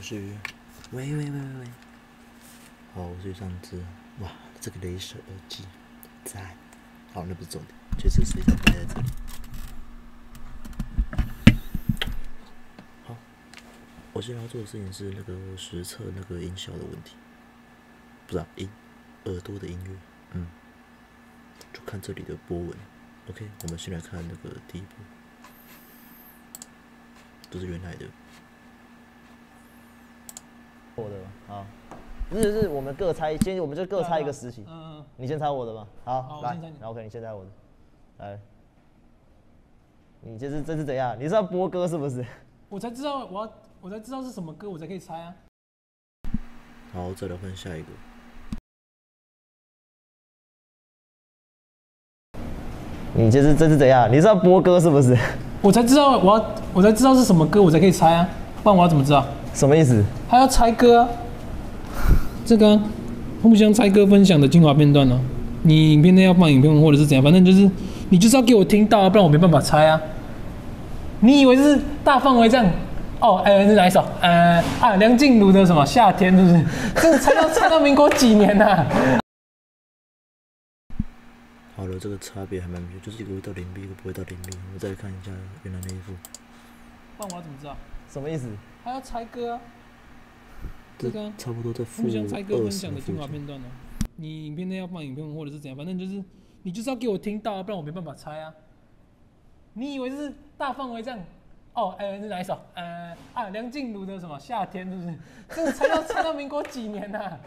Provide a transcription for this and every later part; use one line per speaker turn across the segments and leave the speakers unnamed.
是，喂，好，我是上次，哇，这个雷蛇耳机，赞，好，那不是重点，就是实际上摆在这里。好，我现在要做的事情是那个实测那个音效的问题，不是耳朵的音乐，就看这里的波纹。OK， 我们先来看那个第一步，这是原来的。
我的好，是我们各猜，我们就各猜一个时期。你先猜我的吧。好，来，然后 OK， 你先猜我的。来，你这是怎样？你是要播歌是不是？
我才知道我才知道是什么歌，我才可以猜啊。
好，再来换下一个。
你这是怎样？你是要播歌是不是？
我才知道我才知道是什么歌，我才可以猜啊，不然我要怎么知道？
什么意思？
还要猜歌啊？这个、啊、互相猜歌分享的精华片段哦。你影片内要放影片或者是怎样，反正就是你就是要给我听到啊，不然我没办法猜啊。你以为是大范围这样？哦，是哪一首？梁静茹的什么夏天，是不是？这个猜到民国几年呐、啊？
好了，这个差别还蛮明显，就是一个会到0B，一个不会到0B。我们再来看一下原来那一副。
不然我要怎么知道？
什么意思？
还要猜歌啊？这个、啊、
差不多在
互相猜歌分享的精华片段哦。你影片内要放影片或者是怎样，反正就是你就是要给我听到啊，不然我没办法猜啊。你以为是大范围这样？哦，是哪一首？梁静茹的什么夏天，是不是？这个猜到民国几年呐、啊？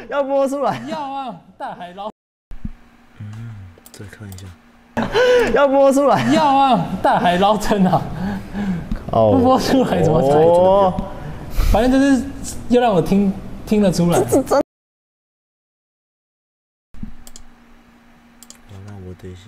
要播出来？
要啊，大海捞。
再看一下。
要播出来？
要啊，大海捞针啊！不播出来怎么猜？反正就是要让我听得出来。
好，那我等一下，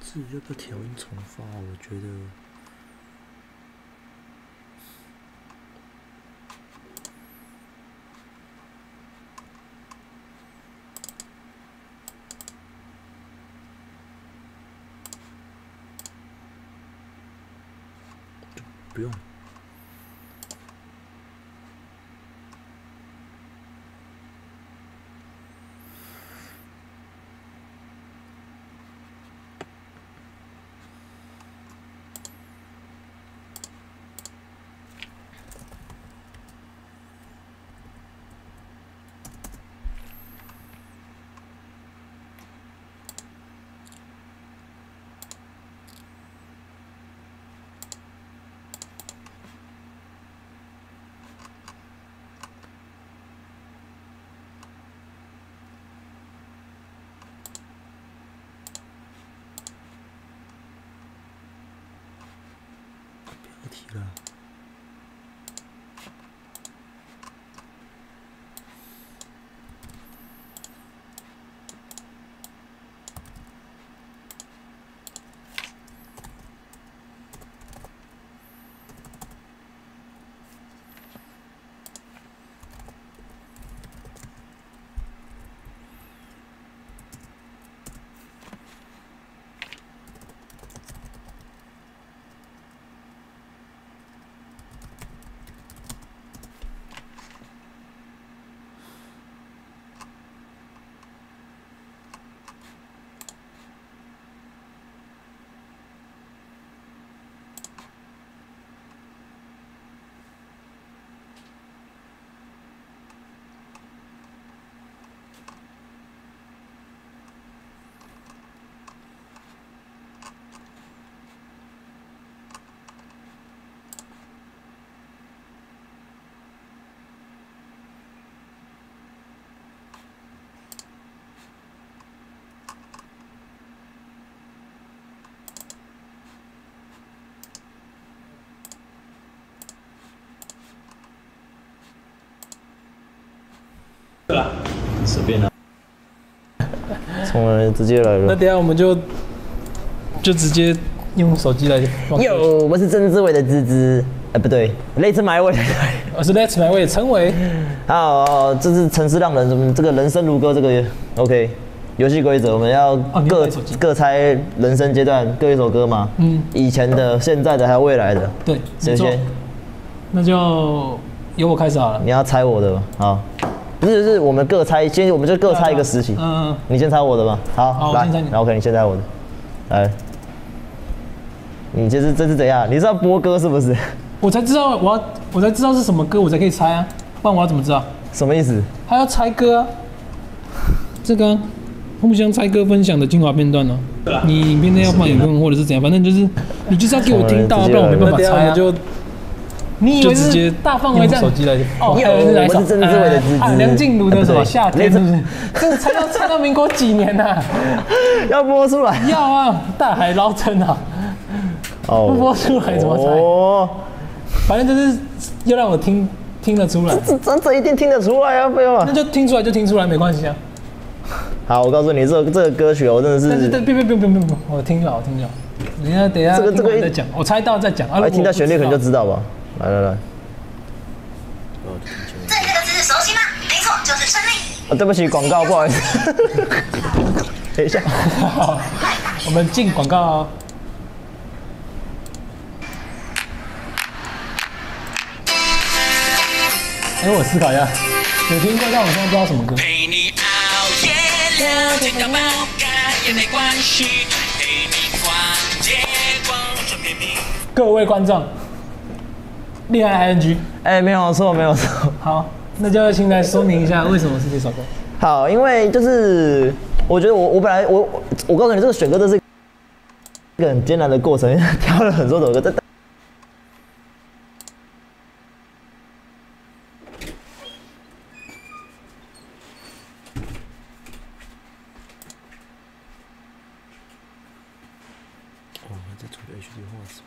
至于要不要调音重发，我觉得不用。别提了。
随便啦。从来直接来了。
那等下我们就直接用手机来。
哟，我是曾志伟的芝芝，不对，Let's My Way。
我是 Let's My Way 陈伟。
好，这是城市让人什么？这个人生如歌，这个 OK。游戏规则我们要各猜人生阶段各一首歌嘛。以前的、现在的还有未来的。
对。
谁先？
那就由我开始好了。
你要猜我的吧？好。不是，我们各猜，先我们就各猜一个时期。你先猜我的吧。好，来，然后 OK， 你先猜我的。来。你这是怎样？你是要播歌是不是？
我才知道我才知道是什么歌，我才可以猜啊，不然我要怎么知道？
什么意思？
还要猜歌啊？这个互相猜歌分享的精华片段呢？你影片内要放影片或者是怎样，反正就是你就是要给我听到，不然我没办法猜啊。你以为是直接大范围这样？手机来哦，还有人来找
曾志伟的芝芝，
梁静茹的什么夏天是不是？这个猜到民国几年呐？
要播出来？
要啊，大海捞针啊！不播出来怎么猜？反正就是要让我听得出来。
这一定听得出来啊，废话。
那就听出来就听出来，没关系啊。
好，我告诉你，这个歌曲我真的是。
但是不，我听了。等一下，这个再讲，我猜到再讲。
听到旋律可能就知道吧。来。
正确的姿势熟悉吗？没错，就是胜利。
对不起，广告，不好意思。等一下，
我们进广告哦。我思考一下，有听过，但我现在不知道什么歌。陪你熬夜聊天到爆肝也没关系，陪你逛街逛转片片。各位观众，厉害 ING，
没有错。
好，那就请来说明一下为什么是这首歌。
好，因为就是我觉得我本来我告诉你，这个选歌都是一个很艰难的过程，挑了很多首歌。
在处理 HD 画质。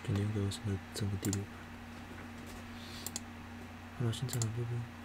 今天给我整个第六。好了，现在了，拜拜。